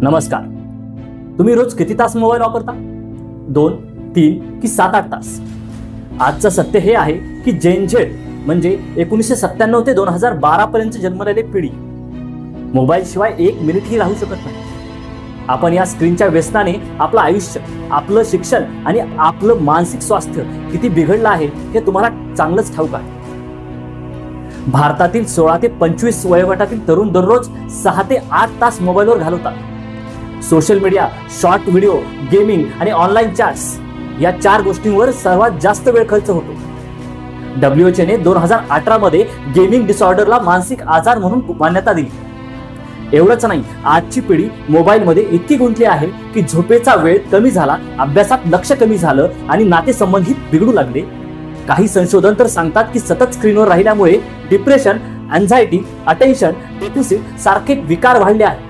नमस्कार. तुम्ही रोज किती तास मोबाईल वापरता? 2, 3 की 7-8 तास? आजचं सत्य हे आहे की जेन झेड म्हणजे 1997 ते 2012 पर्यंत जन्मलेली पिढी मोबाईल शिवाय 1 मिनिटही राहू शकत नाही. आपण या स्क्रीनच्या व्यसनाने आपलं आयुष्य, आपलं शिक्षण आणि आपलं मानसिक स्वास्थ्य किती बिघडलं आहे हे तुम्हाला चांगलंच ठाऊक आहे. भारतातील 16 ते 25 वयोगटातील तरुण दररोज 6 ते 8 तास मोबाईलवर घालवतात. Social media, short video, gaming आणि ऑनलाईन चॅट्स या 4 गोष्टींवर सर्वात जास्त वेळ खर्च होतो. WHO ने 2018 मध्ये गेमिंग डिसऑर्डरला मानसिक आजार म्हणून मान्यता दिली. एवढंच नाही, आजची पिढी मोबाईलमध्ये इतकी गुंतली आहे की झोपेचा वेळ कमी झाला, अभ्यासात लक्ष कमी झालं आणि नातेसंबंधित बिघडू लागले. काही संशोधन तर सांगतात की सतत स्क्रीनवर राहिल्यामुळे डिप्रेशन, अँझायटी, अटेन्शन डेफिसिट सारखे विकार वाढले आहेत.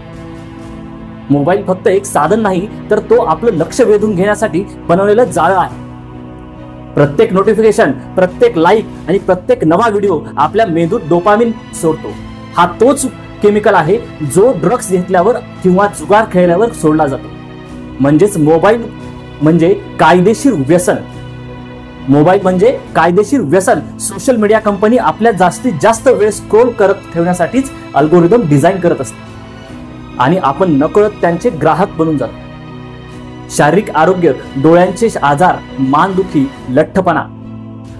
मोबाईल फक्त एक साधन नाही, तर तो आपलं लक्ष वेधून घेण्यासाठी बनवलेलं जाळं आहे. प्रत्येक नोटिफिकेशन, प्रत्येक लाईक आणि प्रत्येक नवा व्हिडिओ आपल्या मेंदूत डोपामिन सोडतो. हा तोच केमिकल आहे जो ड्रग्स घेतल्यावर किंवा जुगार खेळल्यावर सोडला जातो. म्हणजेच मोबाईल म्हणजे कायदेशीर व्यसन. मोबाईल म्हणजे कायदेशीर व्यसन. सोशल मीडिया कंपनी आपल्या जास्तीत जास्त वेळ स्क्रोल करत ठेवण्यासाठीच अल्गोरिदम डिझाईन करत असते आणि आपण नकळत त्यांचे ग्राहक बनून जातो. शारीरिक आरोग्य, डोळ्यांचे आजार, मानदुखी, लठ्ठपणा.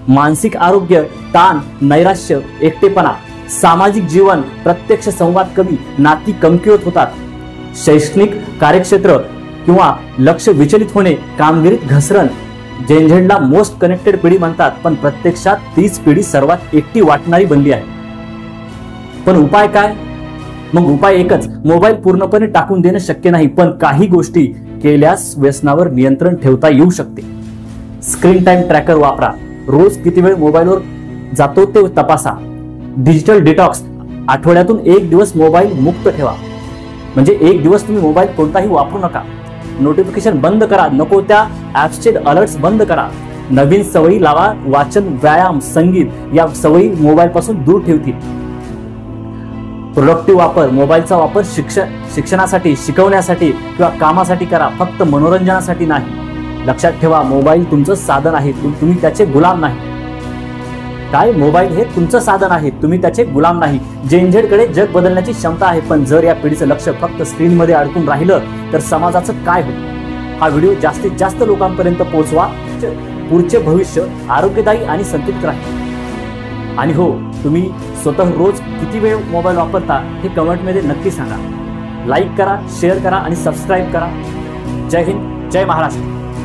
मानसिक आरोग्य, ताण, नैराश्य, एकटेपणा. सामाजिक जीवन, प्रत्यक्ष संवाद कमी, नाती कमकुवत होतात. शैक्षणिक कार्यक्षेत्र किंवा लक्ष विचलित होणे, कामगिरीत घसरण. जेन झेडला मोस्ट कनेक्टेड पिढी म्हणतात, पण प्रत्यक्षात तीच पिढी सर्वात एकटी वाटणारी बनली आहे. पण उपाय काय? मग उपाय एकच, मोबाईल पूर्णपणे टाकून देणं शक्य नाही, पण काही गोष्टी केल्यास व्यसनावर नियंत्रण ठेवता येऊ शकते. स्क्रीन टाइम ट्रॅकर वापरा. रोज किती वेळ मोबाईलवर जातो ते तपासा. डिजिटल डिटॉक्स, आठवड्यातून 1 दिवस मोबाईल मुक्त ठेवा. म्हणजे 1 दिवस तुम्ही मोबाईल कोणताही वापरू नका. नोटिफिकेशन बंद करा, नको त्या ऍप्सचे अलर्ट्स बंद करा. नवीन सवयी लावा. वाचन, व्यायाम, संगीत या सवयी मोबाईल पासून दूर ठेवतील. प्रोडक्टिव्ह वापर. मोबाईलचा वापर शिक्षणासाठी, शिकवण्यासाठी किंवा कामासाठी करा, फक्त मनोरंजनासाठी नाही. लक्षात ठेवा, मोबाईल तुमचं साधन आहे, तुम्ही त्याचे गुलाम नाही. काय? मोबाईल हे तुमचं साधन आहे, तुम्ही त्याचे गुलाम नाही. जेन झेडकडे जग बदलण्याची क्षमता आहे, पण जर या पिढीचं लक्ष फक्त स्क्रीनमध्ये अडकून राहिलं तर समाजाचं काय होईल? हा व्हिडिओ जास्तीत जास्त लोकांपर्यंत पोहोचवा. पुढचे भविष्य आरोग्यदायी आणि संतुलित राहील. आणि हो, तुम्ही स्वतः रोज किती वेळ मोबाईल वापरता हे कमेंटमध्ये नक्की सांगा. लाईक करा, शेअर करा आणि सबस्क्राईब करा. जय हिंद, जय महाराष्ट्र.